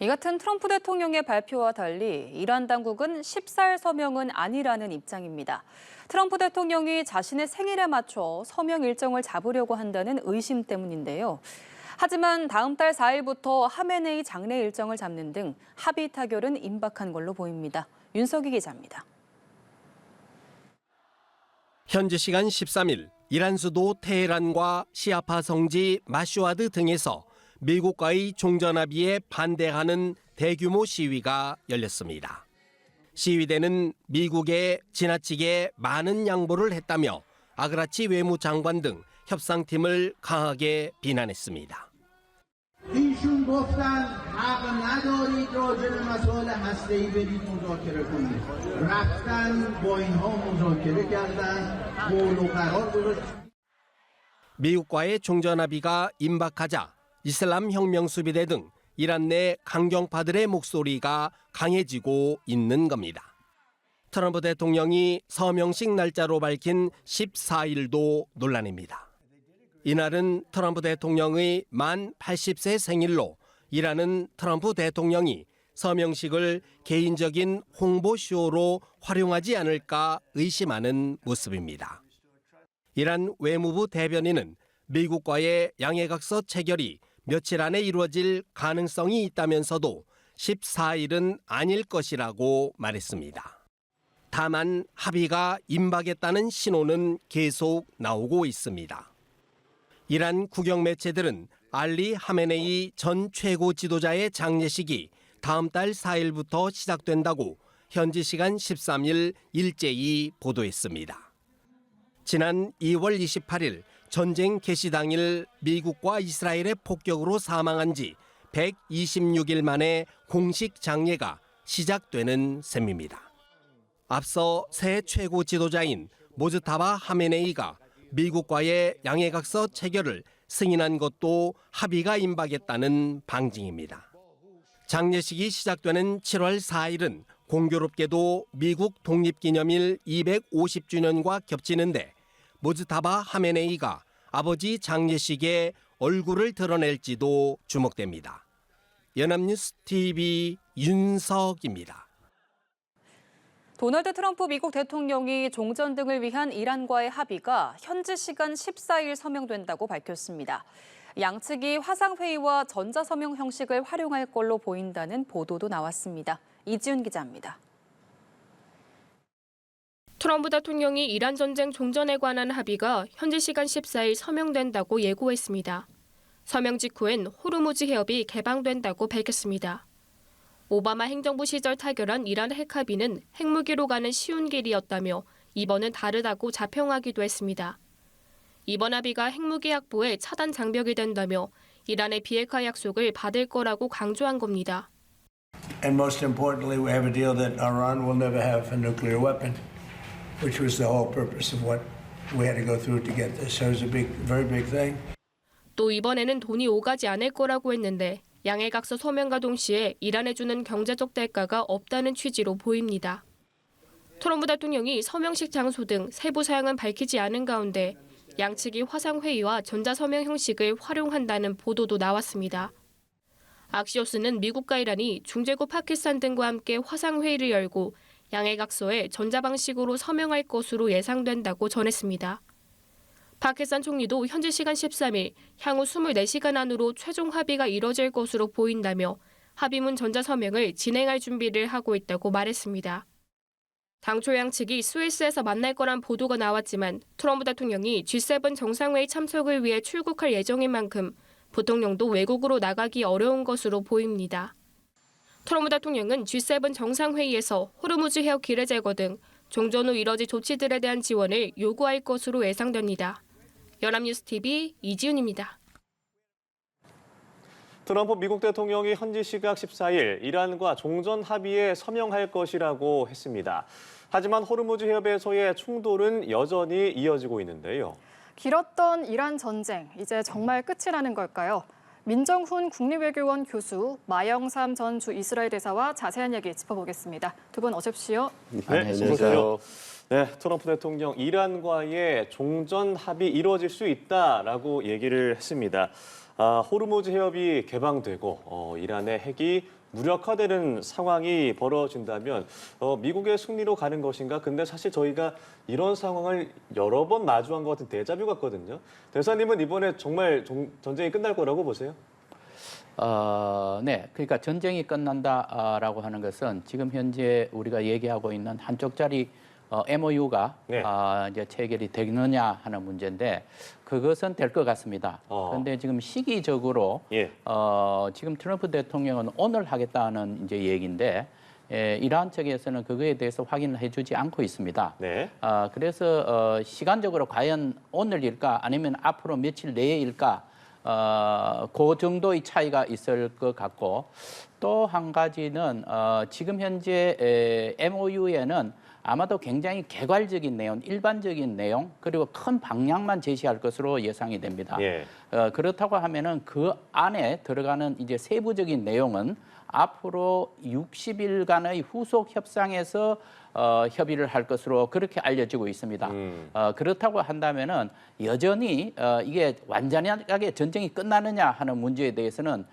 이 같은 트럼프 대통령의 발표와 달리 이란 당국은 14일 서명은 아니라는 입장입니다. 트럼프 대통령이 자신의 생일에 맞춰 서명 일정을 잡으려고 한다는 의심 때문인데요. 하지만 다음 달 4일부터 하메네이 장례 일정을 잡는 등 합의 타결은 임박한 걸로 보입니다. 윤석희 기자입니다. 현지 시간 13일 이란 수도 테헤란과 시아파 성지 마슈아드 등에서 미국과의 종전합의에 반대하는 대규모 시위가 열렸습니다. 시위대는 미국에 지나치게 많은 양보를 했다며 아그라치 외무장관 등 협상팀을 강하게 비난했습니다. ایشون گفتن حق ندارید راجع به مسائل هسته‌ای برید مذاکره کنید. رفتن با اینها مذاکره کردن، قول و قرار گذاشتن. 미국과의 종전합의가 임박하자 이슬람 혁명 수비대 등 이란 내 강경파들의 목소리가 강해지고 있는 겁니다. 트럼프 대통령이 서명식 날짜로 밝힌 14일도 논란입니다. 이날은 트럼프 대통령의 만 80세 생일로 이란은 트럼프 대통령이 서명식을 개인적인 홍보쇼로 활용하지 않을까 의심하는 모습입니다. 이란 외무부 대변인은 미국과의 양해각서 체결이 며칠 안에 이루어질 가능성이 있다면서도 14일은 아닐 것이라고 말했습니다. 다만 합의가 임박했다는 신호는 계속 나오고 있습니다. 이란 국영 매체들은 알리 하메네이 전 최고 지도자의 장례식이 다음 달 4일부터 시작된다고 현지 시간 13일 일제히 보도했습니다. 지난 2월 28일 전쟁 개시 당일 미국과 이스라엘의 폭격으로 사망한 지 126일 만에 공식 장례가 시작되는 셈입니다. 앞서 새 최고 지도자인 모즈타바 하메네이가 미국과의 양해각서 체결을 승인한 것도 합의가 임박했다는 방증입니다. 장례식이 시작되는 7월 4일은 공교롭게도 미국 독립기념일 250주년과 겹치는데 모즈타바 하메네이가 아버지 장례식에 얼굴을 드러낼지도 주목됩니다. 연합뉴스 TV 윤석입니다. 도널드 트럼프 미국 대통령이 종전 등을 위한 이란과의 합의가 현지 시간 14일 서명된다고 밝혔습니다. 양측이 화상회의와 전자서명 형식을 활용할 걸로 보인다는 보도도 나왔습니다. 이지훈 기자입니다. 트럼프 대통령이 이란 전쟁 종전에 관한 합의가 현지 시간 14일 서명된다고 예고했습니다. 서명 직후엔 호르무즈 해협이 개방된다고 밝혔습니다. 오바마 행정부 시절 타결한 이란 핵합의는 핵무기로 가는 쉬운 길이었다며 이번은 다르다고 자평하기도 했습니다. 이번 합의가 핵무기 확보에 차단 장벽이 된다며 이란의 비핵화 약속을 받을 거라고 강조한 겁니다. And most importantly, we have a deal that Iran will never have a nuclear weapon, which was the whole purpose of what we had to go through to get this. So it was a very big thing. 또 이번에는 돈이 오가지 않을 거라고 했는데 양해각서 서명과 동시에 이란에 주는 경제적 대가가 없다는 취지로 보입니다. 트럼프 대통령이 서명식 장소 등 세부 사항은 밝히지 않은 가운데 양측이 화상회의와 전자서명 형식을 활용한다는 보도도 나왔습니다. 악시오스는 미국과 이란이 중재국 파키스탄 등과 함께 화상회의를 열고 양해각서에 전자방식으로 서명할 것으로 예상된다고 전했습니다. 파키스탄 총리도 현지 시간 13일 향후 24시간 안으로 최종 합의가 이뤄질 것으로 보인다며 합의문 전자서명을 진행할 준비를 하고 있다고 말했습니다. 당초 양측이 스위스에서 만날 거란 보도가 나왔지만 트럼프 대통령이 G7 정상회의 참석을 위해 출국할 예정인 만큼 부통령도 외국으로 나가기 어려운 것으로 보입니다. 트럼프 대통령은 G7 정상회의에서 호르무즈 해협 기뢰 제거 등 종전 후 이뤄질 조치들에 대한 지원을 요구할 것으로 예상됩니다. 연합뉴스 TV 이지훈입니다. 트럼프 미국 대통령이 현지 시각 14일 이란과 종전 합의에 서명할 것이라고 했습니다. 하지만 호르무즈 해협에서의 충돌은 여전히 이어지고 있는데요. 길었던 이란 전쟁, 이제 정말 끝이라는 걸까요? 민정훈 국립외교원 교수, 마영삼 전 주 이스라엘 대사와 자세한 얘기 짚어보겠습니다. 두 분 어서 오십시오. 네, 안녕하세요. 네, 트럼프 대통령 이란과의 종전 합의 이루어질 수 있다라고 얘기를 했습니다. 호르무즈 해협이 개방되고 이란의 핵이 무력화되는 상황이 벌어진다면 미국의 승리로 가는 것인가? 근데 사실 저희가 이런 상황을 여러 번 마주한 것 같은 데자뷰 같거든요. 대사님은 이번에 정말 전쟁이 끝날 거라고 보세요? 네. 그러니까 전쟁이 끝난다라고 하는 것은 지금 현재 우리가 얘기하고 있는 한쪽짜리 MOU가 네. 이제 체결이 되느냐 하는 문제인데 그것은 될 것 같습니다. 그런데 지금 시기적으로 예. 지금 트럼프 대통령은 오늘 하겠다는 이제 얘기인데 이러한 측에서는 그거에 대해서 확인을 해주지 않고 있습니다. 네. 그래서 시간적으로 과연 오늘일까 아니면 앞으로 며칠 내일까 그 정도의 차이가 있을 것 같고 또 한 가지는 지금 현재 MOU에는 아마도 굉장히 개괄적인 내용, 일반적인 내용 그리고 큰 방향만 제시할 것으로 예상이 됩니다. 예. 그렇다고 하면은 그 안에 들어가는 이제 세부적인 내용은 앞으로 60일간의 후속 협상에서 협의를 할 것으로 그렇게 알려지고 있습니다. 그렇다고 한다면은 여전히 이게 완전하게 전쟁이 끝나느냐 하는 문제에 대해서는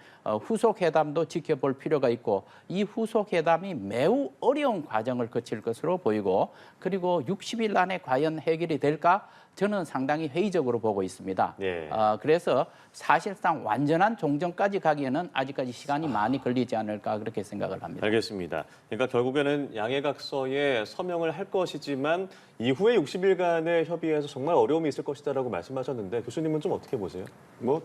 후속 회담도 지켜볼 필요가 있고 이 후속 회담이 매우 어려운 과정을 거칠 것으로 보이고 그리고 60일 안에 과연 해결이 될까? 저는 상당히 회의적으로 보고 있습니다. 예. 그래서 사실상 완전한 종전까지 가기에는 아직까지 시간이 많이 걸리지 않을까 그렇게 생각을 합니다. 알겠습니다. 그러니까 결국에는 양해각서에 서명을 할 것이지만 이후에 60일간의 협의에서 정말 어려움이 있을 것이다라고 말씀하셨는데 교수님은 좀 어떻게 보세요? 뭐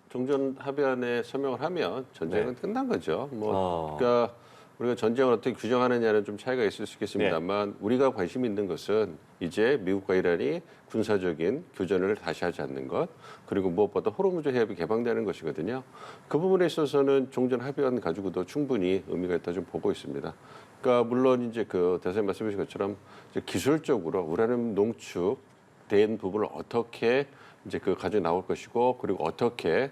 종전 합의안에 서명을 하면 전쟁은 네. 끝난 거죠. 그러니까 우리가 전쟁을 어떻게 규정하느냐는 좀 차이가 있을 수 있겠습니다만 우리가 관심 있는 것은 이제 미국과 이란이 군사적인 교전을 다시 하지 않는 것 그리고 무엇보다 호르무즈 해협이 개방되는 것이거든요. 그 부분에 있어서는 종전 합의안 가지고도 충분히 의미가 있다 좀 보고 있습니다. 그러니까 물론 이제 그 대사님 말씀하신 것처럼 이제 기술적으로 우라늄 농축된 부분을 어떻게 이제 그 가져 나올 것이고 그리고 어떻게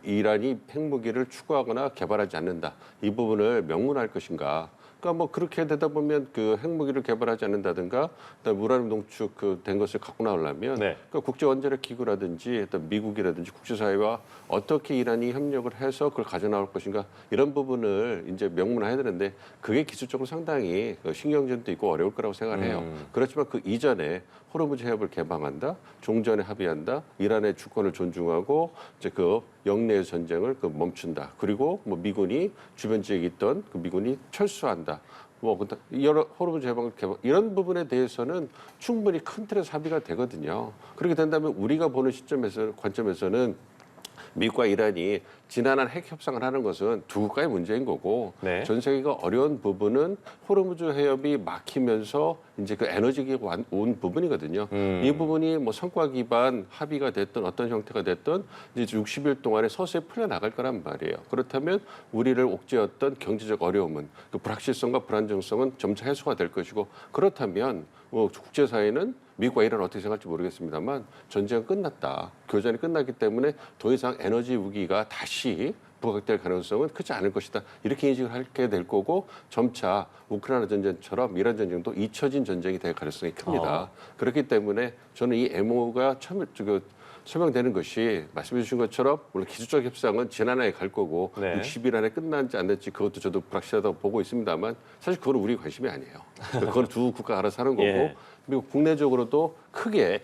이란이 핵무기를 추구하거나 개발하지 않는다 이 부분을 명문할 것인가. 그러니까 뭐 그렇게 되다 보면 그 핵무기를 개발하지 않는다든가 그다음에 우라늄 농축 된 것을 갖고 나오려면 네. 그러니까 국제 원자력 기구라든지 어떤 미국이라든지 국제사회와 어떻게 이란이 협력을 해서 그걸 가져 나올 것인가 이런 부분을 이제 명문화해야 되는데 그게 기술적으로 상당히 신경전도 있고 어려울 거라고 생각을 해요. 그렇지만 그 이전에 호르무즈 해협을 개방한다, 종전에 합의한다, 이란의 주권을 존중하고 이제 그 영내 전쟁을 멈춘다. 그리고 뭐 미군이 주변 지역에 있던 그 미군이 철수한다. 뭐 여러 호르무즈 해방을 개방 이런 부분에 대해서는 충분히 큰 틀에서 합의가 되거든요. 그렇게 된다면 우리가 보는 관점에서는 미국과 이란이 지난한 핵 협상을 하는 것은 두 국가의 문제인 거고 네. 전 세계가 어려운 부분은 호르무즈 해협이 막히면서 이제 그 에너지가 온 부분이거든요. 이 부분이 뭐 성과 기반 합의가 됐든 어떤 형태가 됐든 이제 60일 동안에 서서히 풀려나갈 거란 말이에요. 그렇다면 우리를 옥죄었던 경제적 어려움은 그 불확실성과 불안정성은 점차 해소가 될 것이고 그렇다면 뭐 국제사회는 미국과 이란은 어떻게 생각할지 모르겠습니다만 전쟁은 끝났다. 교전이 끝났기 때문에 더 이상 에너지 위기가 다시 부각될 가능성은 크지 않을 것이다. 이렇게 인식을 하게 될 거고 점차 우크라이나 전쟁처럼 이란 전쟁도 잊혀진 전쟁이 될 가능성이 큽니다. 그렇기 때문에 저는 이 MOU가 설명되는 것이 말씀해 주신 것처럼 물론 기술적 협상은 지난해에 갈 거고 네. 60일 안에 끝난지 안 될지 그것도 저도 불확실하다고 보고 있습니다만 사실 그건 우리 관심이 아니에요. 그건 두 국가 알아서 하는 거고 예. 미국 국내적으로도 크게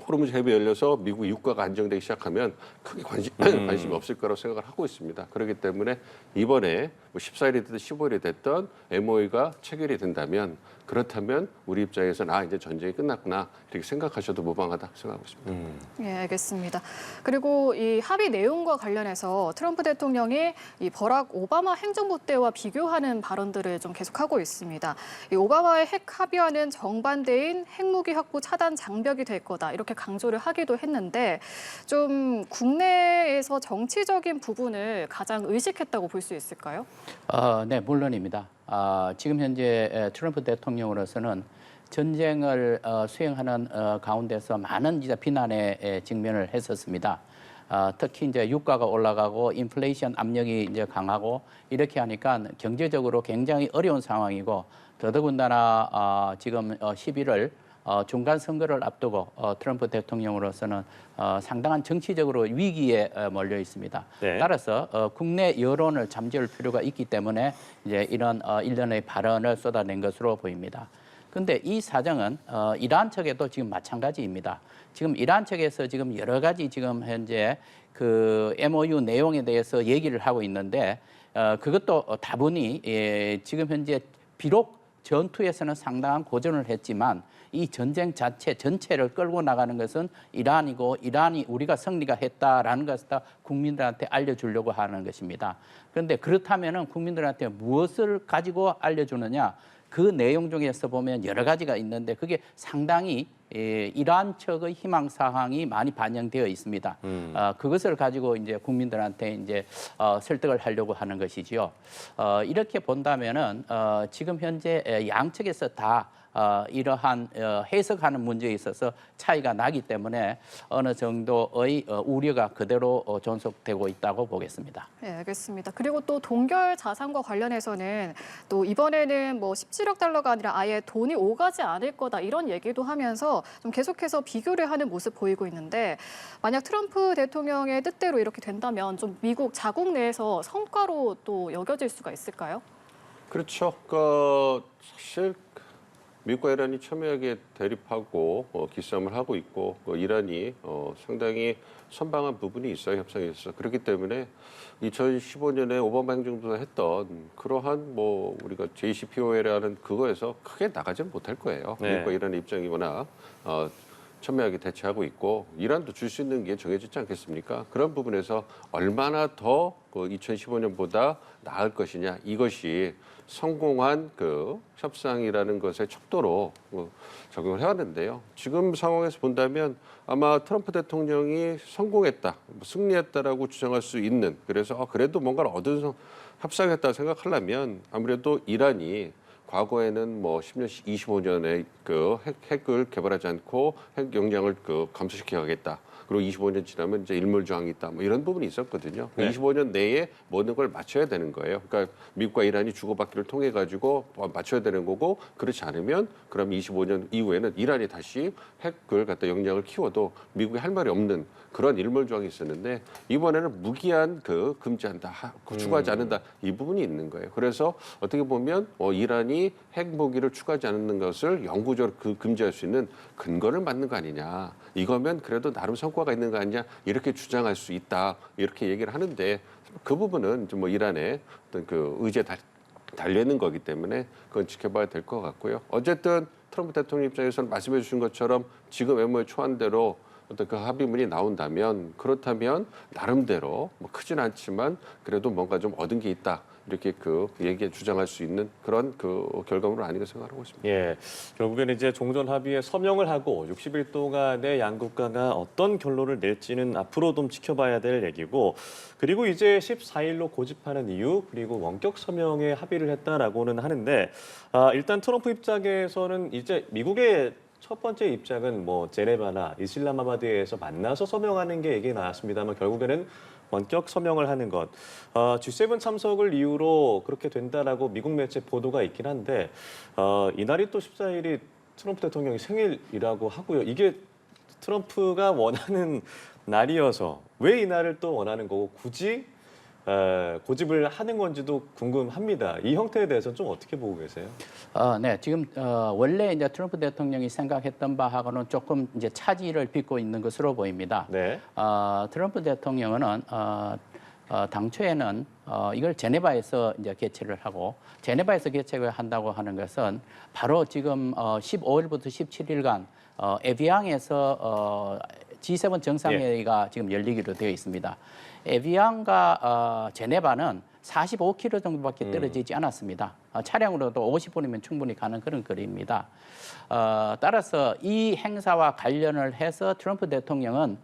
호르무즈 해협이 열려서 미국 유가가 안정되기 시작하면 크게 관심이 없을 거라고 생각을 하고 있습니다. 그렇기 때문에 이번에 뭐 14일이 됐든 15일이 됐든 MOU가 체결이 된다면 그렇다면 우리 입장에서는 이제 전쟁이 끝났구나 이렇게 생각하셔도 무방하다 생각하고 있습니다. 예, 알겠습니다. 그리고 이 합의 내용과 관련해서 트럼프 대통령이 이 버락 오바마 행정부 때와 비교하는 발언들을 좀 계속하고 있습니다. 이 오바마의 핵 합의안은 정반대인 핵무기 확보 차단 장벽이 될 거다 이렇게 강조를 하기도 했는데 좀 국내에서 정치적인 부분을 가장 의식했다고 볼 수 있을까요? 네, 물론입니다. 지금 현재 트럼프 대통령으로서는 전쟁을 수행하는 가운데서 많은 이제 비난에 직면을 했었습니다. 특히 이제 유가가 올라가고 인플레이션 압력이 이제 강하고 이렇게 하니까 경제적으로 굉장히 어려운 상황이고 더더군다나 지금 11월 중간 선거를 앞두고 트럼프 대통령으로서는 상당한 정치적으로 위기에 몰려 있습니다. 네. 따라서 국내 여론을 잠재울 필요가 있기 때문에 이제 이런 일련의 발언을 쏟아낸 것으로 보입니다. 그런데 이 사정은 이란 측에도 지금 마찬가지입니다. 지금 이란 측에서 지금 여러 가지 지금 현재 그 MOU 내용에 대해서 얘기를 하고 있는데 그것도 다분히 지금 현재 비록 전투에서는 상당한 고전을 했지만 이 전쟁 자체 전체를 끌고 나가는 것은 이란이고 이란이 우리가 승리가 했다라는 것을 다 국민들한테 알려주려고 하는 것입니다. 그런데 그렇다면은 국민들한테 무엇을 가지고 알려주느냐? 그 내용 중에서 보면 여러 가지가 있는데 그게 상당히 이란 측의 희망 사항이 많이 반영되어 있습니다. 그것을 가지고 이제 국민들한테 이제 설득을 하려고 하는 것이지요. 이렇게 본다면은 지금 현재 양측에서 다 이러한 해석하는 문제에 있어서 차이가 나기 때문에 어느 정도의 우려가 그대로 존속되고 있다고 보겠습니다. 네, 알겠습니다. 그리고 또 동결 자산과 관련해서는 또 이번에는 뭐 17억 달러가 아니라 아예 돈이 오가지 않을 거다 이런 얘기도 하면서 좀 계속해서 비교를 하는 모습 보이고 있는데 만약 트럼프 대통령의 뜻대로 이렇게 된다면 좀 미국 자국 내에서 성과로 또 여겨질 수가 있을까요? 그렇죠. 사실 미국과 이란이 첨예하게 대립하고 기싸움을 하고 있고 이란이 상당히 선방한 부분이 있어요, 협상에서. 그렇기 때문에 2015년에 오바마 행정부가 했던 그러한 우리가 JCPOA라는 그거에서 크게 나가지는 못할 거예요. 네. 미국과 이란의 입장이 워낙 첨예하게 대처하고 있고 이란도 줄 수 있는 게 정해졌지 않겠습니까? 그런 부분에서 얼마나 더 2015년보다 나을 것이냐 이것이 성공한 그 협상이라는 것의 척도로 적용을 해왔는데요. 지금 상황에서 본다면 아마 트럼프 대통령이 성공했다, 승리했다라고 주장할 수 있는 그래서 그래도 뭔가를 얻은 협상했다 생각하려면 아무래도 이란이 과거에는 10년, 25년에 그 핵을 개발하지 않고 핵 역량을 감소시켜 가겠다. 그리고 25년 지나면 이제 일몰 저항이 있다. 이런 부분이 있었거든요. 네. 25년 내에 모든 걸 맞춰야 되는 거예요. 그러니까 미국과 이란이 주고받기를 통해 가지고 맞춰야 되는 거고 그렇지 않으면 그럼 25년 이후에는 이란이 다시 핵을 갖다 역량을 키워도 미국이 할 말이 없는 그런 일몰 저항이 있었는데 이번에는 무기한 금지한다, 추가하지 않는다 이 부분이 있는 거예요. 그래서 어떻게 보면 이란이 핵 무기를 추가하지 않는 것을 영구적으로 금지할 수 있는 근거를 만든 거 아니냐. 이거면 그래도 나름 성과가 있는 거 아니냐 이렇게 주장할 수 있다 이렇게 얘기를 하는데 그 부분은 좀 이란의 어떤 그 의지에 달려 있는 거기 때문에 그건 지켜봐야 될 것 같고요. 어쨌든 트럼프 대통령 입장에서는 말씀해 주신 것처럼 지금 MOU 초안대로 어떤 그 합의문이 나온다면 그렇다면 나름대로 크진 않지만 그래도 뭔가 좀 얻은 게 있다. 이렇게 얘기에 주장할 수 있는 그런 결과물은 아닌가 생각하고 있습니다. 예, 결국에는 이제 종전 합의에 서명을 하고 60일 동안에 양 국가가 어떤 결론을 낼지는 앞으로 좀 지켜봐야 될 얘기고 그리고 이제 14일로 고집하는 이유 그리고 원격 서명에 합의를 했다라고는 하는데 일단 트럼프 입장에서는 이제 미국의 첫 번째 입장은 제네바나 이슬람마바드에서 만나서 서명하는 게 얘기 나왔습니다만 결국에는 원격 서명을 하는 것. G7 참석을 이유로 그렇게 된다라고 미국 매체 보도가 있긴 한데 이날이 또 14일이 트럼프 대통령이 생일이라고 하고요. 이게 트럼프가 원하는 날이어서 왜 이 날을 또 원하는 거고 굳이 고집을 하는 건지도 궁금합니다. 이 형태에 대해서는 좀 어떻게 보고 계세요? 네, 지금 원래 이제 트럼프 대통령이 생각했던 바하고는 조금 이제 차질을 빚고 있는 것으로 보입니다. 네. 트럼프 대통령은 당초에는 이걸 제네바에서 이제 개최를 하고 제네바에서 개최를 한다고 하는 것은 바로 지금 15일부터 17일간 에비앙에서 G7 정상회의가 지금 열리기로 되어 있습니다. 에비앙과 제네바는 45km 정도밖에 떨어지지 않았습니다. 차량으로도 50분이면 충분히 가는 그런 거리입니다. 따라서 이 행사와 관련을 해서 트럼프 대통령은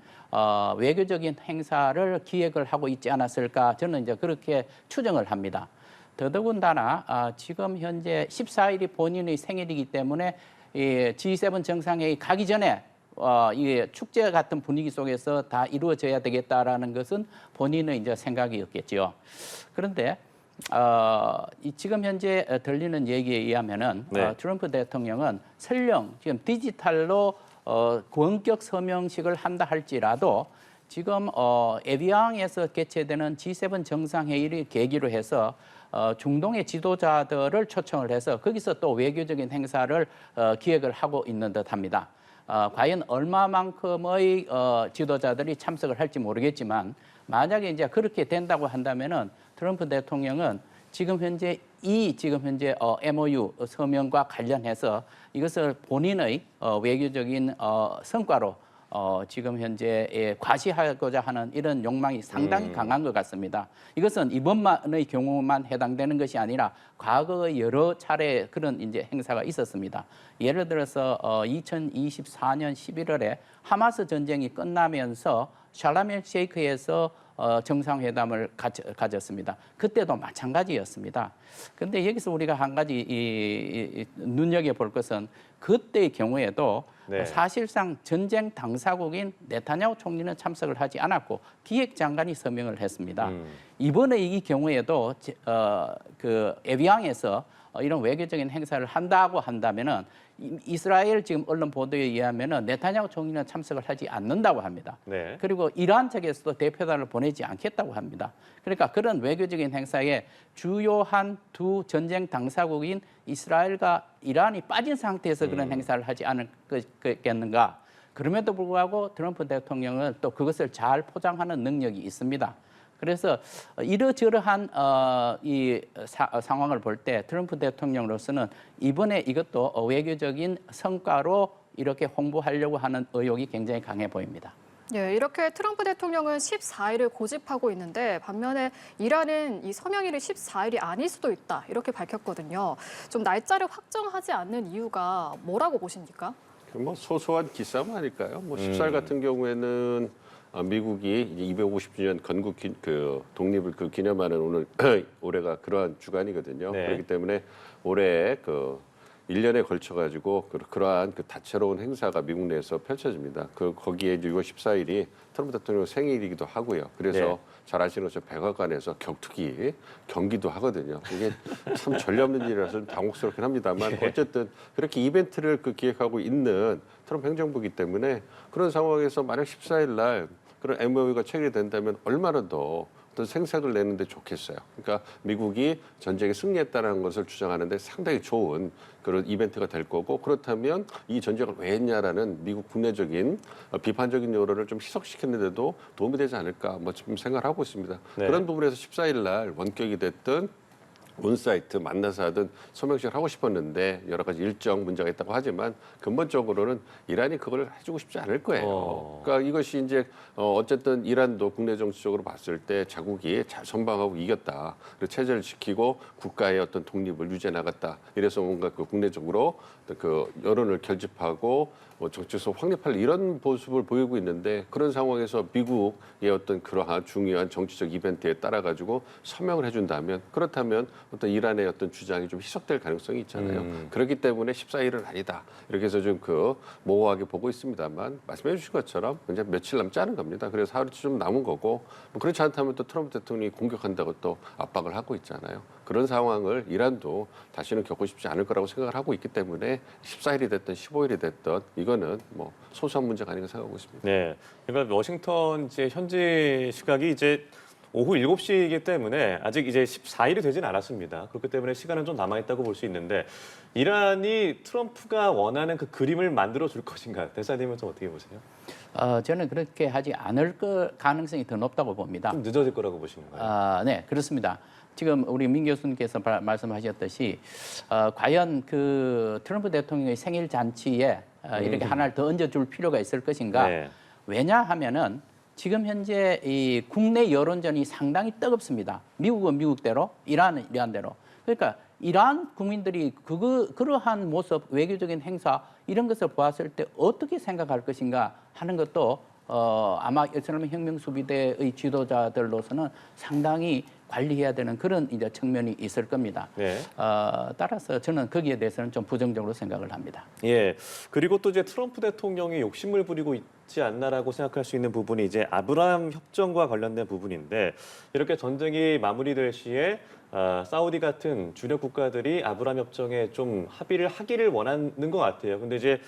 외교적인 행사를 기획을 하고 있지 않았을까 저는 이제 그렇게 추정을 합니다. 더더군다나 지금 현재 14일이 본인의 생일이기 때문에 이 G7 정상회의 가기 전에 이게 축제 같은 분위기 속에서 다 이루어져야 되겠다라는 것은 본인의 이제 생각이었겠죠. 그런데 지금 현재 들리는 얘기에 의하면은 네. 트럼프 대통령은 설령 지금 디지털로 원격 서명식을 한다 할지라도 지금 에비앙에서 개최되는 G7 정상회의를 계기로 해서 중동의 지도자들을 초청을 해서 거기서 또 외교적인 행사를 기획을 하고 있는 듯합니다. 과연 얼마만큼의 지도자들이 참석을 할지 모르겠지만 만약에 이제 그렇게 된다고 한다면은 트럼프 대통령은 지금 현재 MOU 서명과 관련해서 이것을 본인의 외교적인 성과로 지금 현재 과시하고자 하는 이런 욕망이 상당히 강한 것 같습니다. 이것은 이번만의 경우만 해당되는 것이 아니라 과거의 여러 차례 그런 이제 행사가 있었습니다. 예를 들어서 2024년 11월에 하마스 전쟁이 끝나면서 샬람 셰이크에서 정상회담을 가졌습니다. 그때도 마찬가지였습니다. 그런데 여기서 우리가 한 가지 눈여겨볼 것은 그때의 경우에도 네. 사실상 전쟁 당사국인 네타냐후 총리는 참석을 하지 않았고 기획장관이 서명을 했습니다. 이번에 이 경우에도 그 에비앙에서 이런 외교적인 행사를 한다고 한다면은 이스라엘 지금 언론 보도에 의하면은 네타냐후 총리는 참석을 하지 않는다고 합니다. 네. 그리고 이란 측에서도 대표단을 보내지 않겠다고 합니다. 그러니까 그런 외교적인 행사에 주요한 두 전쟁 당사국인 이스라엘과 이란이 빠진 상태에서 그런 행사를 하지 않겠는가. 그럼에도 불구하고 트럼프 대통령은 또 그것을 잘 포장하는 능력이 있습니다. 그래서 이러저러한 상황을 볼 때 트럼프 대통령으로서는 이번에 이것도 외교적인 성과로 이렇게 홍보하려고 하는 의욕이 굉장히 강해 보입니다. 예, 이렇게 트럼프 대통령은 14일을 고집하고 있는데 반면에 이란은 이 서명일이 14일이 아닐 수도 있다 이렇게 밝혔거든요. 좀 날짜를 확정하지 않는 이유가 뭐라고 보십니까? 뭐 소소한 기싸움 아닐까요? 뭐 14일 같은 경우에는 미국이 250주년 건국 독립을 기념하는 오늘 올해가 그러한 주간이거든요. 네. 그렇기 때문에 올해 1년에 걸쳐 가지고 그러한 다채로운 행사가 미국 내에서 펼쳐집니다. 거기에 이제 6월 14일이 트럼프 대통령 생일이기도 하고요. 그래서 네. 잘 아시는 것처럼 백악관에서 격투기 경기도 하거든요. 이게 참 전례 없는 일이라서 좀 당혹스럽긴 합니다만 어쨌든 그렇게 이벤트를 기획하고 있는 트럼프 행정부이기 때문에 그런 상황에서 만약 14일 날 그런 MOU가 체결이 된다면 얼마나 더 어떤 생색을 내는데 좋겠어요. 그러니까 미국이 전쟁에 승리했다는 것을 주장하는데 상당히 좋은 그런 이벤트가 될 거고 그렇다면 이 전쟁을 왜 했냐라는 미국 국내적인 비판적인 여론을 좀 희석시키는데도 도움이 되지 않을까 뭐 좀 생각을 하고 있습니다. 네. 그런 부분에서 14일 날 원격이 됐든 온사이트 만나서 하든 서명식을 하고 싶었는데 여러 가지 일정 문제가 있다고 하지만 근본적으로는 이란이 그걸 해주고 싶지 않을 거예요. 그러니까 이것이 이제 어쨌든 이란도 국내 정치적으로 봤을 때 자국이 잘 선방하고 이겼다. 그리고 체제를 지키고 국가의 어떤 독립을 유지해 나갔다. 이래서 뭔가 국내적으로 여론을 결집하고 정치에서 확립할 이런 모습을 보이고 있는데 그런 상황에서 미국의 어떤 그러한 중요한 정치적 이벤트에 따라 가지고 서명을 해준다면 그렇다면 어떤 이란의 어떤 주장이 좀 희석될 가능성이 있잖아요. 그렇기 때문에 14일은 아니다. 이렇게 해서 좀 모호하게 보고 있습니다만 말씀해 주신 것처럼 이제 며칠 남지 않은 겁니다. 그래서 하루쯤 좀 남은 거고 뭐 그렇지 않다면 또 트럼프 대통령이 공격한다고 또 압박을 하고 있잖아요. 그런 상황을 이란도 다시는 겪고 싶지 않을 거라고 생각을 하고 있기 때문에 14일이 됐든 15일이 됐든 이거는 뭐 소소한 문제가 아닌가 생각하고 있습니다. 네. 그러니까 워싱턴 이제 현지 시각이 이제 오후 7시이기 때문에 아직 이제 14일이 되진 않았습니다. 그렇기 때문에 시간은 좀 남아있다고 볼 수 있는데 이란이 트럼프가 원하는 그 그림을 만들어 줄 것인가? 대사님은 좀 어떻게 보세요? 저는 그렇게 하지 않을 가능성이 더 높다고 봅니다. 좀 늦어질 거라고 보시는 거예요? 네, 그렇습니다. 지금 우리 민 교수님께서 말씀하셨듯이 과연 그 트럼프 대통령의 생일 잔치에 이렇게 하나를 더 얹어줄 필요가 있을 것인가? 네. 왜냐하면은 지금 현재 이 국내 여론전이 상당히 뜨겁습니다. 미국은 미국대로, 이란은 이란대로. 그러니까 이란 국민들이 그러한 모습, 외교적인 행사 이런 것을 보았을 때 어떻게 생각할 것인가 하는 것도 아마 이슬람 혁명 수비대의 지도자들로서는 상당히 관리해야 되는 그런 이제 측면이 있을 겁니다. 네. 따라서 저는 거기에 대해서는 좀 부정적으로 생각을 합니다. 예. 그리고 또 이제 트럼프 대통령이 욕심을 부리고 있지 않나라고 생각할 수 있는 부분이 이제 아브라함 협정과 관련된 부분인데 이렇게 전쟁이 마무리될 시에 사우디 같은 주력 국가들이 아브라함 협정에 좀 합의를 하기를 원하는 것 같아요. 근데 이제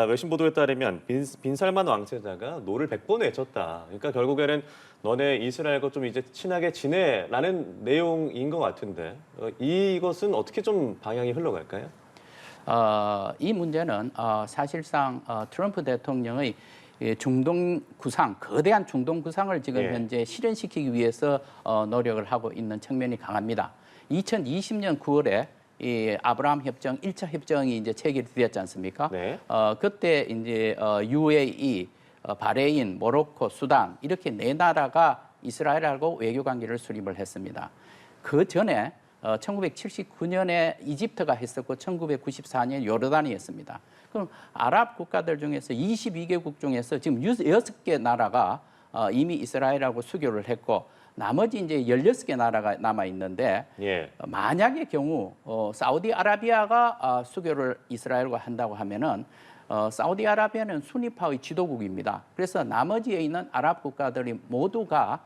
외신 보도에 따르면 빈 살만 왕세자가 노를 100번 외쳤다. 그러니까 결국에는 너네 이스라엘과 좀 이제 친하게 지내라는 내용인 것 같은데 이것은 어떻게 좀 방향이 흘러갈까요? 이 문제는 사실상 트럼프 대통령의 중동 구상, 거대한 중동 구상을 지금 예. 현재 실현시키기 위해서 노력을 하고 있는 측면이 강합니다. 2020년 9월에 이 아브라함 협정 1차 협정이 이제 체결이 되었지 않습니까? 네. 그때 이제 UAE, 바레인, 모로코, 수단 이렇게 네 나라가 이스라엘하고 외교 관계를 수립을 했습니다. 그 전에 1979년에 이집트가 했었고 1994년 요르단이 했습니다. 그럼 아랍 국가들 중에서 22개국 중에서 지금 6개 나라가 이미 이스라엘하고 수교를 했고 나머지 이제 16개 나라가 남아 있는데 예. 만약의 경우 사우디아라비아가 수교를 이스라엘과 한다고 하면은 사우디아라비아는 순위파의 지도국입니다. 그래서 나머지에 있는 아랍 국가들이 모두가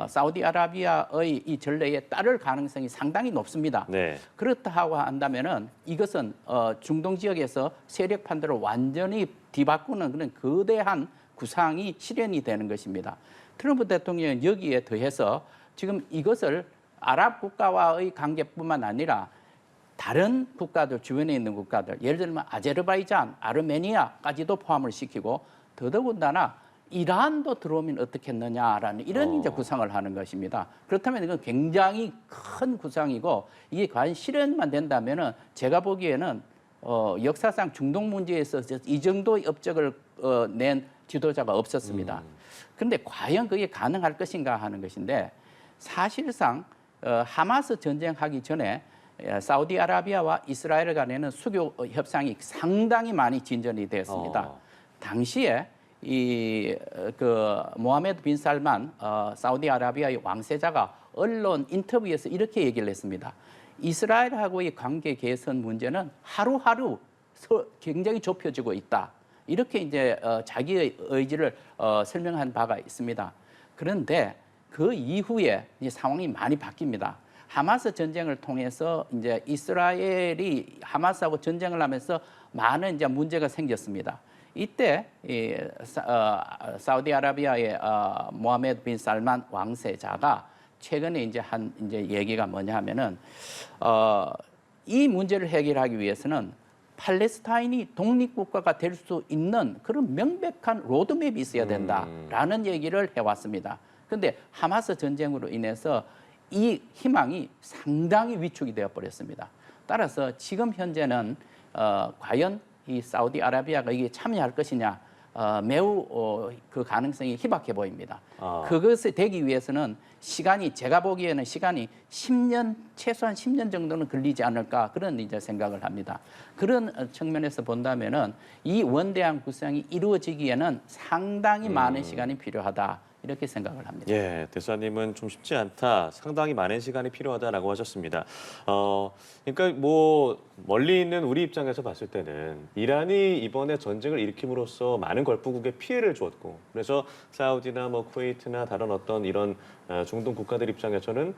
사우디아라비아의 이 전례에 따를 가능성이 상당히 높습니다. 네. 그렇다고 한다면은 이것은 중동 지역에서 세력 판도를 완전히 뒤바꾸는 그런 거대한 구상이 실현이 되는 것입니다. 트럼프 대통령은 여기에 더해서 지금 이것을 아랍 국가와의 관계뿐만 아니라 다른 국가들, 주변에 있는 국가들, 예를 들면 아제르바이잔, 아르메니아까지도 포함을 시키고 더더군다나 이란도 들어오면 어떻겠느냐라는 이런 이제 구상을 하는 것입니다. 그렇다면 이건 굉장히 큰 구상이고 이게 과연 실현만 된다면은 제가 보기에는 역사상 중동 문제에서 이 정도의 업적을 낸 지도자가 없었습니다. 그런데 과연 그게 가능할 것인가 하는 것인데 사실상 하마스 전쟁하기 전에 사우디아라비아와 이스라엘 간에는 수교 협상이 상당히 많이 진전이 됐습니다. 당시에 그 모하메드 빈 살만 사우디아라비아의 왕세자가 언론 인터뷰에서 이렇게 얘기를 했습니다. 이스라엘하고의 관계 개선 문제는 하루하루 굉장히 좁혀지고 있다. 이렇게 이제 자기의 의지를 설명한 바가 있습니다. 그런데 그 이후에 이제 상황이 많이 바뀝니다. 하마스 전쟁을 통해서 이제 이스라엘이 하마스하고 전쟁을 하면서 많은 이제 문제가 생겼습니다. 이때 사우디아라비아의 모하메드 빈 살만 왕세자가 최근에 이제 한 얘기가 뭐냐 하면은 이 문제를 해결하기 위해서는 팔레스타인이 독립국가가 될 수 있는 그런 명백한 로드맵이 있어야 된다라는 얘기를 해왔습니다. 그런데 하마스 전쟁으로 인해서 이 희망이 상당히 위축이 되어 버렸습니다. 따라서 지금 현재는 과연 이 사우디아라비아가 이게 참여할 것이냐 매우 그 가능성이 희박해 보입니다. 그것이 되기 위해서는 제가 보기에는 시간이 10년 최소한 10년 정도는 걸리지 않을까 그런 이제 생각을 합니다. 그런 측면에서 본다면은 이 원대한 구상이 이루어지기에는 상당히 많은 시간이 필요하다. 이렇게 생각을 합니다. 예, 대사님은 좀 쉽지 않다. 상당히 많은 시간이 필요하다라고 하셨습니다. 그러니까 뭐 멀리 있는 우리 입장에서 봤을 때는 이란이 이번에 전쟁을 일으킴으로써 많은 걸프국에 피해를 주었고, 그래서 사우디나 뭐 쿠웨이트나 다른 어떤 이런 중동 국가들 입장에서는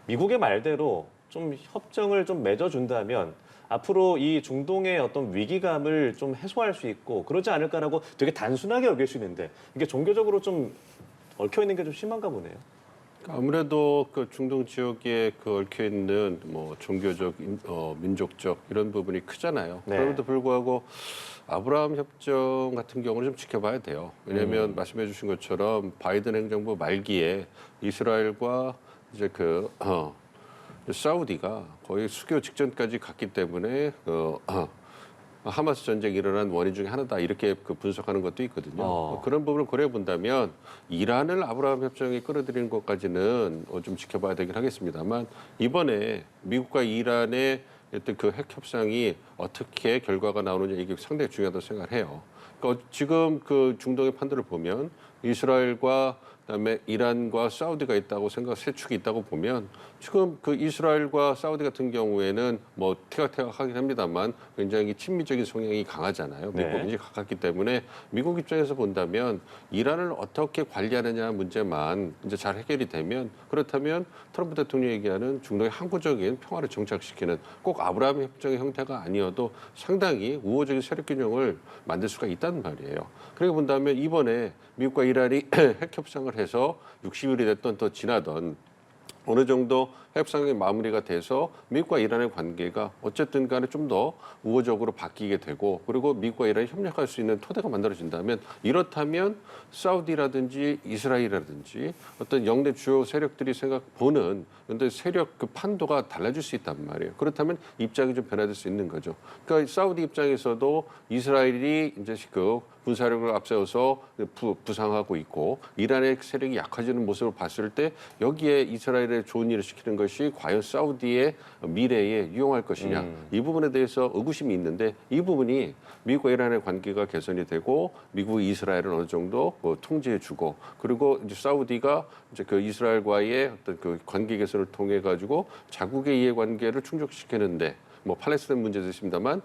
미국의 말대로 좀 협정을 좀 맺어준다면 앞으로 이 중동의 어떤 위기감을 좀 해소할 수 있고 그러지 않을까라고 되게 단순하게 여길 수 있는데 이게 종교적으로 좀 얽혀 있는 게 좀 심한가 보네요. 아무래도 그 중동 지역에 그 얽혀 있는 뭐 종교적, 민족적 이런 부분이 크잖아요. 네. 그럼에도 불구하고 아브라함 협정 같은 경우는 좀 지켜봐야 돼요. 왜냐하면 말씀해주신 것처럼 바이든 행정부 말기에 이스라엘과 이제 사우디가 거의 수교 직전까지 갔기 때문에 하마스 전쟁이 일어난 원인 중에 하나다 이렇게 분석하는 것도 있거든요. 그런 부분을 고려해 본다면 이란을 아브라함 협정에 끌어들이는 것까지는 좀 지켜봐야 되긴 하겠습니다만 이번에 미국과 이란의 어떤 그 핵 협상이 어떻게 결과가 나오느냐 이게 상당히 중요하다고 생각을 해요. 그러니까 지금 그 중동의 판도를 보면 이스라엘과 그다음에 이란과 사우디가 있다고 세 축이 있다고 보면 지금 그 이스라엘과 사우디 같은 경우에는 뭐 티격태격하긴 합니다만 굉장히 친미적인 성향이 강하잖아요. 미국과 네. 굉장히 가깝기 때문에 미국 입장에서 본다면 이란을 어떻게 관리하느냐 문제만 이제 잘 해결이 되면 그렇다면 트럼프 대통령이 얘기하는 중동의 항구적인 평화를 정착시키는 꼭 아브라함 협정의 형태가 아니어도 상당히 우호적인 세력 균형을 만들 수가 있다는 말이에요. 그렇게 본다면 이번에 미국과 이란이 핵 협상을 해서 60일이 됐던 더 지나던 어느 정도 협상이 마무리가 돼서 미국과 이란의 관계가 어쨌든 간에 좀 더 우호적으로 바뀌게 되고 그리고 미국과 이란이 협력할 수 있는 토대가 만들어진다면 이렇다면 사우디라든지 이스라엘이라든지 어떤 영내 주요 세력들이 보는 근데 세력 그 판도가 달라질 수 있단 말이에요. 그렇다면 입장이 좀 변화될 수 있는 거죠. 그러니까 사우디 입장에서도 이스라엘이 이제 그 군사력을 앞세워서 부상하고 있고 이란의 세력이 약해지는 모습을 봤을 때 여기에 이스라엘에 좋은 일을 시키는 것이 과연 사우디의 미래에 유용할 것이냐 이 부분에 대해서 의구심이 있는데 이 부분이 미국과 이란의 관계가 개선이 되고 미국이 이스라엘을 어느 정도 통제해주고 그리고 이제 사우디가 이제 그 이스라엘과의 어떤 그 관계 개선을 통해 가지고 자국의 이해관계를 충족시키는데 뭐 팔레스타인 문제도 있습니다만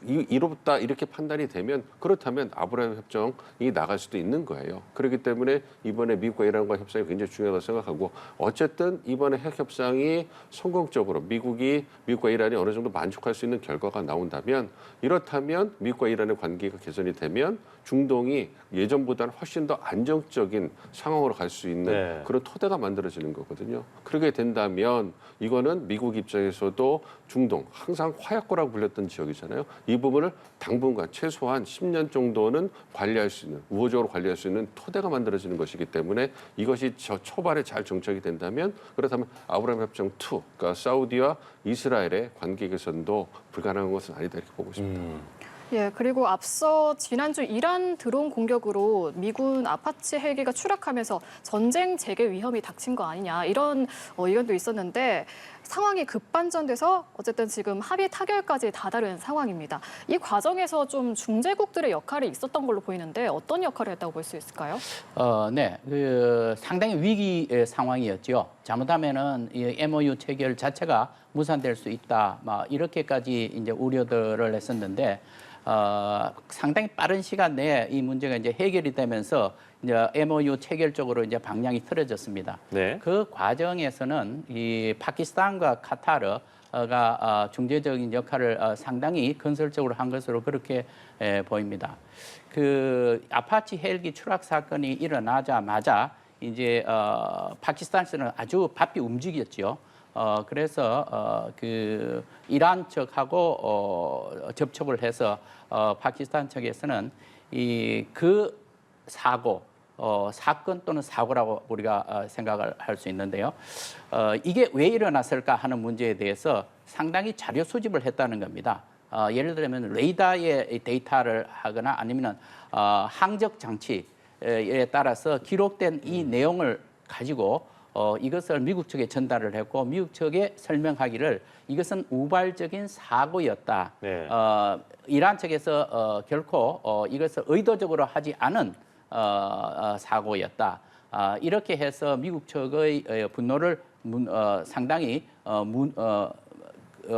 이롭다 이렇게 판단이 되면 그렇다면 아브라함 협정이 나갈 수도 있는 거예요. 그렇기 때문에 이번에 미국과 이란과 협상이 굉장히 중요하다고 생각하고 어쨌든 이번에 핵 협상이 성공적으로 미국과 이란이 어느 정도 만족할 수 있는 결과가 나온다면 이렇다면 미국과 이란의 관계가 개선이 되면 중동이 예전보다는 훨씬 더 안정적인 상황으로 갈 수 있는 네. 그런 토대가 만들어지는 거거든요. 그렇게 된다면 이거는 미국 입장에서도 중동 항상 화약고라고 불렸던 지역이잖아요. 이 부분을 당분간 최소한 10년 정도는 관리할 수 있는 우호적으로 관리할 수 있는 토대가 만들어지는 것이기 때문에 이것이 초반에 잘 정착이 된다면 그렇다면 아브라함 협정 2, 그러니까 사우디와 이스라엘의 관계 개선도 불가능한 것은 아니다 이렇게 보고 있습니다. 예, 그리고 앞서 지난주 이란 드론 공격으로 미군 아파치 헬기가 추락하면서 전쟁 재개 위험이 닥친 거 아니냐 이런 의견도 있었는데 상황이 급반전돼서 어쨌든 지금 합의 타결까지 다다른 상황입니다. 이 과정에서 좀 중재국들의 역할이 있었던 걸로 보이는데 어떤 역할을 했다고 볼 수 있을까요? 네, 상당히 위기 상황이었죠. 잘못하면은 이 MOU 체결 자체가 무산될 수 있다. 막 이렇게까지 이제 우려들을 했었는데. 상당히 빠른 시간 내에 이 문제가 이제 해결이 되면서 이제 MOU 체결 쪽으로 이제 방향이 틀어졌습니다. 네. 그 과정에서는 이 파키스탄과 카타르가 중재적인 역할을 상당히 건설적으로 한 것으로 그렇게 보입니다. 그 아파치 헬기 추락 사건이 일어나자마자 이제 파키스탄에서는 아주 바삐 움직였죠. 그래서 그 이란 측하고 접촉을 해서 파키스탄 측에서는 그 사건 또는 사고라고 우리가 생각을 할 수 있는데요. 이게 왜 일어났을까 하는 문제에 대해서 상당히 자료 수집을 했다는 겁니다. 예를 들면 레이더의 데이터를 하거나 아니면 항적 장치에 따라서 기록된 이 내용을 가지고 이것을 미국 측에 전달을 했고 미국 측에 설명하기를 이것은 우발적인 사고였다. 네. 이란 측에서 결코 이것을 의도적으로 하지 않은 사고였다. 이렇게 해서 미국 측의 분노를 상당히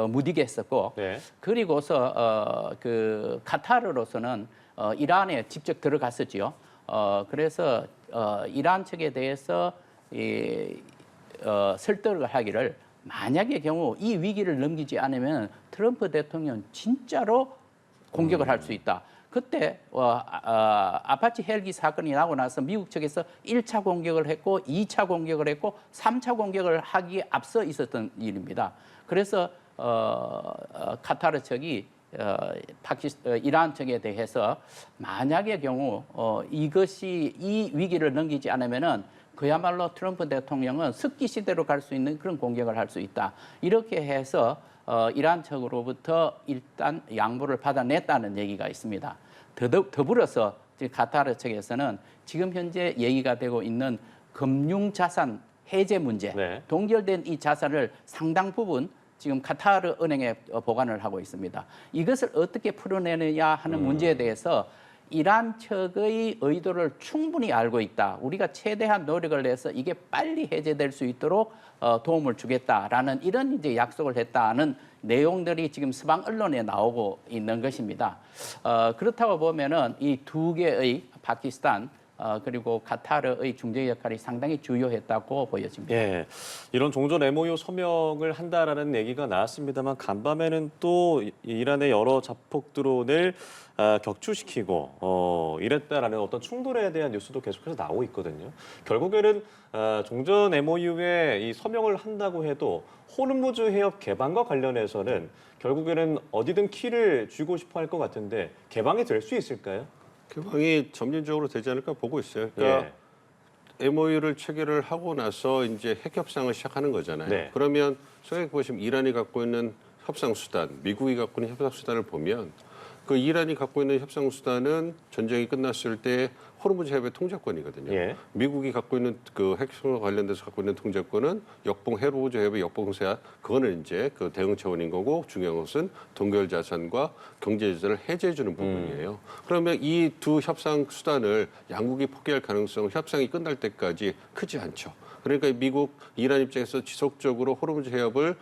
무디게 했었고 네. 그리고서 그 카타르로서는 이란에 직접 들어갔었지요. 그래서 이란 측에 대해서 설득을 하기를 만약의 경우 이 위기를 넘기지 않으면 트럼프 대통령 진짜로 공격을 할 수 있다. 그때 아파치 헬기 사건이 나고 나서 미국 측에서 1차 공격을 했고 2차 공격을 했고 3차 공격을 하기에 앞서 있었던 일입니다. 그래서 카타르 측이 이란 측에 대해서 만약의 경우 이것이 이 위기를 넘기지 않으면은 그야말로 트럼프 대통령은 석기 시대로 갈 수 있는 그런 공격을 할 수 있다. 이렇게 해서 이란 측으로부터 일단 양보를 받아냈다는 얘기가 있습니다. 더불어서 카타르 측에서는 지금 현재 얘기가 되고 있는 금융자산 해제 문제, 네. 동결된 이 자산을 상당 부분 지금 카타르 은행에 보관을 하고 있습니다. 이것을 어떻게 풀어내느냐 하는 문제에 대해서 이란 측의 의도를 충분히 알고 있다. 우리가 최대한 노력을 해서 이게 빨리 해제될 수 있도록 도움을 주겠다라는 이런 이제 약속을 했다는 내용들이 지금 서방 언론에 나오고 있는 것입니다. 그렇다고 보면은 이 두 개의 파키스탄 그리고 카타르의 중재 역할이 상당히 주요했다고 보여집니다. 예, 이런 종전 MOU 서명을 한다라는 얘기가 나왔습니다만 간밤에는 또 이란의 여러 자폭 드론을 격추시키고 이랬다라는 어떤 충돌에 대한 뉴스도 계속해서 나오고 있거든요. 결국에는 종전 MOU에 이 서명을 한다고 해도 호르무즈 해협 개방과 관련해서는 결국에는 어디든 키를 쥐고 싶어 할 것 같은데 개방이 될 수 있을까요? 개방이 점진적으로 되지 않을까 보고 있어요. 그러니까 MOU를 체결을 하고 나서 이제 핵 협상을 시작하는 거잖아요. 네. 그러면 생각해 보시면 이란이 갖고 있는 협상 수단, 미국이 갖고 있는 협상 수단을 보면 그 이란이 갖고 있는 협상 수단은 전쟁이 끝났을 때 호르무즈 해협의 통제권이거든요. 예. 미국이 갖고 있는 그 핵심과 관련돼서 갖고 있는 통제권은 호르무즈 해협의 역봉쇄, 그거는 이제 그 대응 차원인 거고 중요한 것은 동결 자산과 경제 자산을 해제해 주는 부분이에요. 그러면 이 두 협상 수단을 양국이 포기할 가능성은 협상이 끝날 때까지 크지 않죠. 그러니까 미국, 이란 입장에서 지속적으로 호르무즈 해협을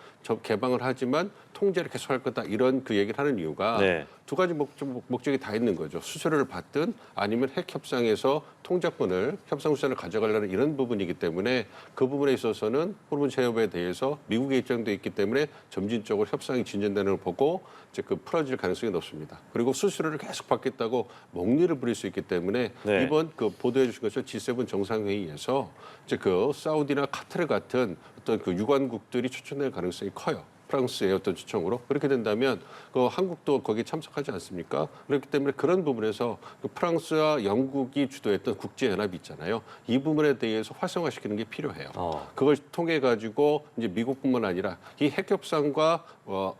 개방을 하지만 통제를 계속할 거다 이런 그 얘기를 하는 이유가 두 가지 목적이 다 있는 거죠. 수수료를 받든 아니면 핵 협상에서 통제권을 협상 수단을 가져가려는 이런 부분이기 때문에 그 부분에 있어서는 호르무즈 해협에 대해서 미국의 입장도 있기 때문에 점진적으로 협상이 진전되는 걸 보고 이제 그 풀어질 가능성이 높습니다. 그리고 수수료를 계속 받겠다고 목리를 부릴 수 있기 때문에 이번 그 보도해 주신 것처럼 G7 정상회의에서 이제 그 사우디나 카타르 같은 어떤 그 유관국들이 추천될 가능성이 커요. 프랑스의 어떤 추천으로 그렇게 된다면 그 한국도 거기에 참석하지 않습니까? 그렇기 때문에 그런 부분에서 그 프랑스와 영국이 주도했던 국제 연합이 있잖아요. 이 부분에 대해서 활성화시키는 게 필요해요. 그걸 통해 가지고 이제 미국뿐만 아니라 이 핵 협상과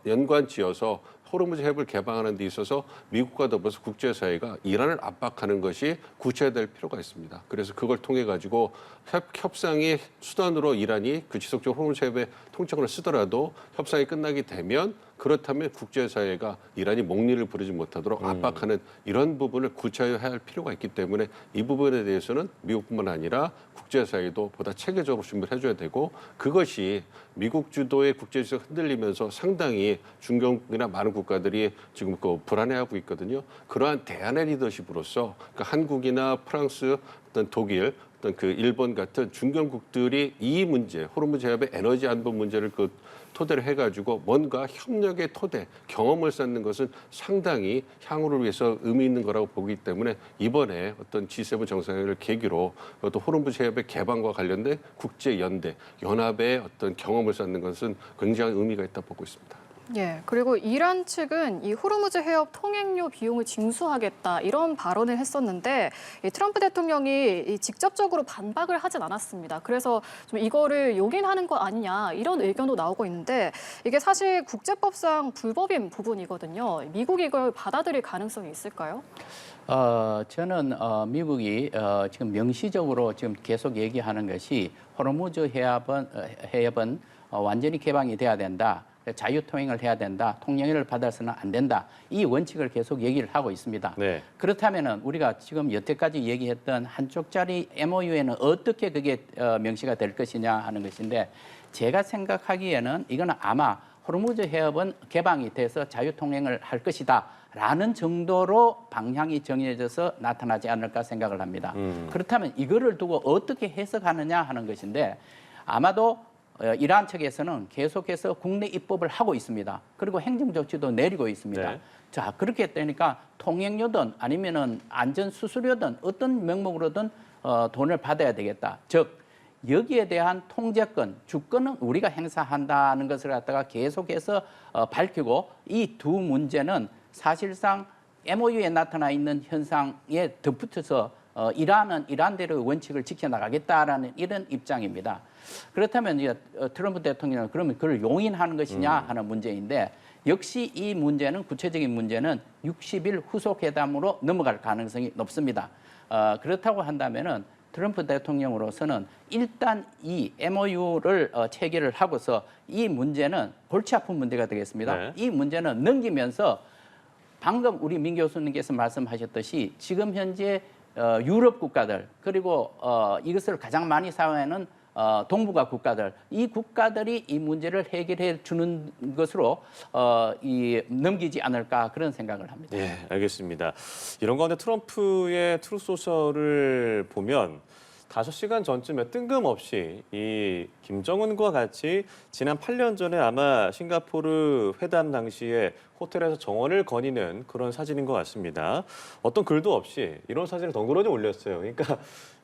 연관지어서 호르무즈 해협을 개방하는 데 있어서 미국과 더불어서 국제사회가 이란을 압박하는 것이 구체화될 필요가 있습니다. 그래서 그걸 통해 가지고 협상의 수단으로 이란이 그 지속적으로 호르무즈 해협의 통제권을 쓰더라도 협상이 끝나게 되면 그렇다면 국제사회가 이란이 목리를 부리지 못하도록 압박하는 이런 부분을 구체화해야 할 필요가 있기 때문에 이 부분에 대해서는 미국뿐만 아니라 국제사회도 보다 체계적으로 준비를 해줘야 되고 그것이 미국 주도의 국제질서가 흔들리면서 상당히 중동이나 많은 국가들이 지금 그 불안해하고 있거든요. 그러한 대안의 리더십으로서 그러니까 한국이나 프랑스, 어떤 독일, 어떤 그 일본 같은 중견국들이 이 문제, 호르무즈 해협의 에너지 안보 문제를 그 토대를 해가지고 뭔가 협력의 토대, 경험을 쌓는 것은 상당히 향후를 위해서 의미 있는 거라고 보기 때문에 이번에 어떤 G7 정상회의를 계기로 또 호르무즈 해협의 개방과 관련된 국제 연대, 연합의 어떤 경험을 쌓는 것은 굉장히 의미가 있다 보고 있습니다. 예, 그리고 이란 측은 이 호르무즈 해협 통행료 비용을 징수하겠다 이런 발언을 했었는데 이 트럼프 대통령이 이 직접적으로 반박을 하진 않았습니다. 그래서 좀 이거를 용인하는 거 아니냐 이런 의견도 나오고 있는데 이게 사실 국제법상 불법인 부분이거든요. 미국이 이걸 받아들일 가능성이 있을까요? 저는 미국이 지금 명시적으로 지금 계속 얘기하는 것이 호르무즈 해협은 완전히 개방이 돼야 된다. 자유통행을 해야 된다. 통행료를 받아서는 안 된다. 이 원칙을 계속 얘기를 하고 있습니다. 그렇다면은 우리가 지금 여태까지 얘기했던 한쪽짜리 MOU에는 어떻게 그게 명시가 될 것이냐 하는 것인데 제가 생각하기에는 이거는 아마 호르무즈 해협은 개방이 돼서 자유통행을 할 것이다. 라는 정도로 방향이 정해져서 나타나지 않을까 생각을 합니다. 그렇다면 이거를 두고 어떻게 해석하느냐 하는 것인데 아마도 이란 측에서는 계속해서 국내 입법을 하고 있습니다. 그리고 행정조치도 내리고 있습니다. 자, 그렇게 되니까 통행료든 아니면은 안전수수료든 어떤 명목으로든 돈을 받아야 되겠다. 즉, 여기에 대한 통제권, 주권은 우리가 행사한다는 것을 갖다가 계속해서 밝히고 이 두 문제는 사실상 MOU에 나타나 있는 현상에 덧붙여서 이란은 이란대로의 원칙을 지켜나가겠다라는 이런 입장입니다. 그렇다면 이제 트럼프 대통령은 그러면 그걸 용인하는 것이냐 하는 문제인데 역시 이 문제는 구체적인 문제는 60일 후속 회담으로 넘어갈 가능성이 높습니다. 그렇다고 한다면은 트럼프 대통령으로서는 일단 이 MOU를 체결을 하고서 이 문제는 골치 아픈 문제가 되겠습니다. 이 문제는 넘기면서 방금 우리 민 교수님께서 말씀하셨듯이 지금 현재 유럽 국가들 그리고 이것을 가장 많이 사용하는 동북아 국가들, 이 국가들이 이 문제를 해결해 주는 것으로 넘기지 않을까 그런 생각을 합니다. 예, 알겠습니다. 이런 가운데 트럼프의 트루소셜을 보면 5시간 전쯤에 뜬금없이 이 김정은과 같이 지난 8년 전에 아마 싱가포르 회담 당시에 호텔에서 정원을 거니는 그런 사진인 것 같습니다. 어떤 글도 없이 이런 사진을 덩그러니 올렸어요. 그러니까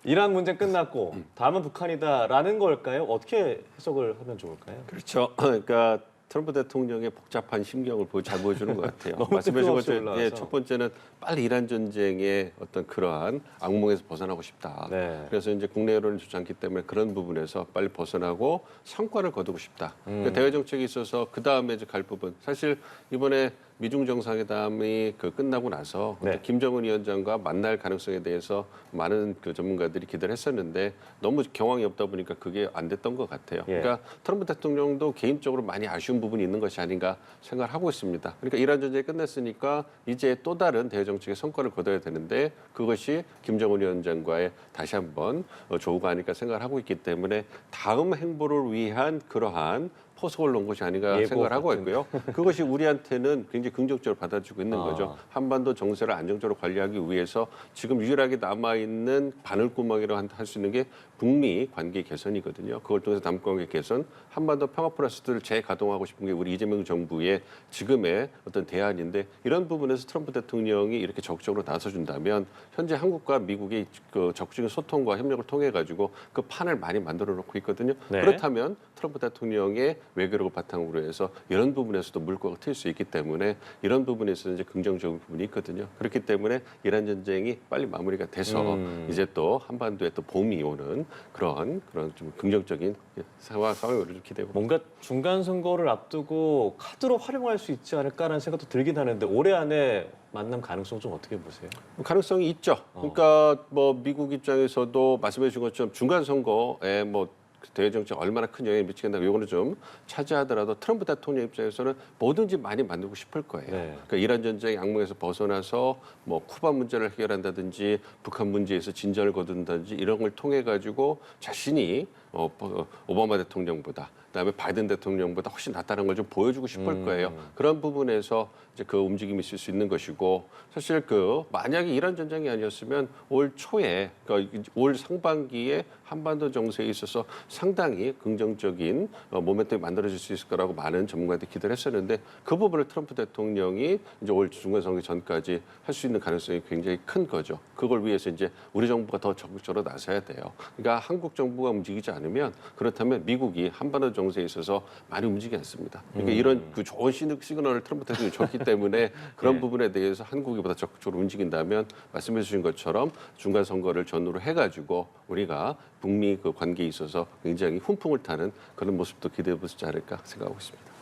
이란 문제 끝났고 다음은 북한이다라는 걸까요? 어떻게 해석을 하면 좋을까요? 그렇죠. 그러니까 트럼프 대통령의 복잡한 심경을 잘 보여주는 것 같아요. 너무 말씀하신 뜬금없이 것처럼 올라와서. 첫 번째는 빨리 이란 전쟁의 어떤 그러한 악몽에서 벗어나고 싶다. 네. 그래서 이제 국내 여론이 좋지 않기 때문에 그런 부분에서 빨리 벗어나고 성과를 거두고 싶다. 그러니까 대외 정책에 있어서 그 다음에 이제 갈 부분. 사실 이번에 미중 정상회담이 끝나고 나서 네. 김정은 위원장과 만날 가능성에 대해서 많은 전문가들이 기대를 했었는데 너무 경황이 없다 보니까 그게 안 됐던 것 같아요. 예. 그러니까 트럼프 대통령도 개인적으로 많이 아쉬운 부분이 있는 것이 아닌가 생각을 하고 있습니다. 그러니까 이란 전쟁이 끝났으니까 이제 또 다른 대외 정책의 성과를 거둬야 되는데 그것이 김정은 위원장과의 다시 한번 조우가 아닐까 생각을 하고 있기 때문에 다음 행보를 위한 그러한 포석을 놓은 것이 아닌가 예고 생각을 하고 같은. 있고요. 그것이 우리한테는 굉장히 긍정적으로 받아주고 있는 거죠. 한반도 정세를 안정적으로 관리하기 위해서 지금 유일하게 남아있는 바늘구멍이라고 할 수 있는 게 북미 관계 개선이거든요. 그걸 통해서 남북관계 개선, 한반도 평화 플러스를 재가동하고 싶은 게 우리 이재명 정부의 지금의 어떤 대안인데 이런 부분에서 트럼프 대통령이 이렇게 적극적으로 나서준다면 현재 한국과 미국의 적극적인 소통과 협력을 통해 가지고 그 판을 많이 만들어 놓고 있거든요. 네. 그렇다면 트럼프 대통령의 외교력을 바탕으로 해서 이런 부분에서도 물꼬가 트일 수 있기 때문에 이런 부분에서 이제 긍정적인 부분이 있거든요. 그렇기 때문에 이란 전쟁이 빨리 마무리가 돼서 이제 또 한반도에 또 봄이 오는 그런 좀 긍정적인 상황을 좀 기대해 봅니다. 뭔가 중간 선거를 앞두고 카드로 활용할 수 있지 않을까라는 생각도 들긴 하는데 올해 안에 만남 가능성 좀 어떻게 보세요? 가능성이 있죠. 그러니까 뭐 미국 입장에서도 말씀해 주신 것처럼 중간 선거에 뭐 대외 정책 얼마나 큰 영향을 미치겠나 이거는 좀 차지하더라도 트럼프 대통령 입장에서는 뭐든지 많이 만들고 싶을 거예요. 네. 그러니까 이란 전쟁 악몽에서 벗어나서 뭐 쿠바 문제를 해결한다든지 북한 문제에서 진전을 거둔다든지 이런 걸 통해 가지고 자신이 오바마 대통령보다 그다음에 바이든 대통령보다 훨씬 낫다는 걸 좀 보여주고 싶을 거예요. 그런 부분에서 이제 그 움직임이 있을 수 있는 것이고 사실 만약에 이란 전쟁이 아니었으면 올 초에 그러니까 올 상반기에 한반도 정세에 있어서 상당히 긍정적인 모멘텀이 만들어질 수 있을 거라고 많은 전문가들이 기대를 했었는데 그 부분을 트럼프 대통령이 이제 올 중간선거 전까지 할 수 있는 가능성이 굉장히 큰 거죠. 그걸 위해서 이제 우리 정부가 더 적극적으로 나서야 돼요. 그러니까 한국 정부가 움직이지 않으면 그렇다면 미국이 한반도 정세에 있어서 많이 움직이지 않습니다. 그러니까 이런 좋은 시그널을 트럼프 대통령이 줬기 때문에 그런 부분에 대해서 한국이 보다 적극적으로 움직인다면 말씀해 주신 것처럼 중간 선거를 전후로 해가지고 우리가 북미 관계에 있어서 굉장히 훈풍을 타는 그런 모습도 기대해 볼 수 있지 않을까 생각하고 있습니다.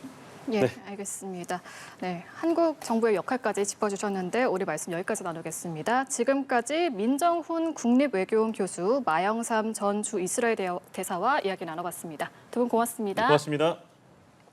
예, 알겠습니다. 네, 한국 정부의 역할까지 짚어주셨는데 우리 말씀 여기까지 나누겠습니다. 지금까지 민정훈 국립외교원 교수, 마영삼 전 주 이스라엘 대사와 이야기 나눠봤습니다. 두 분 고맙습니다. 고맙습니다.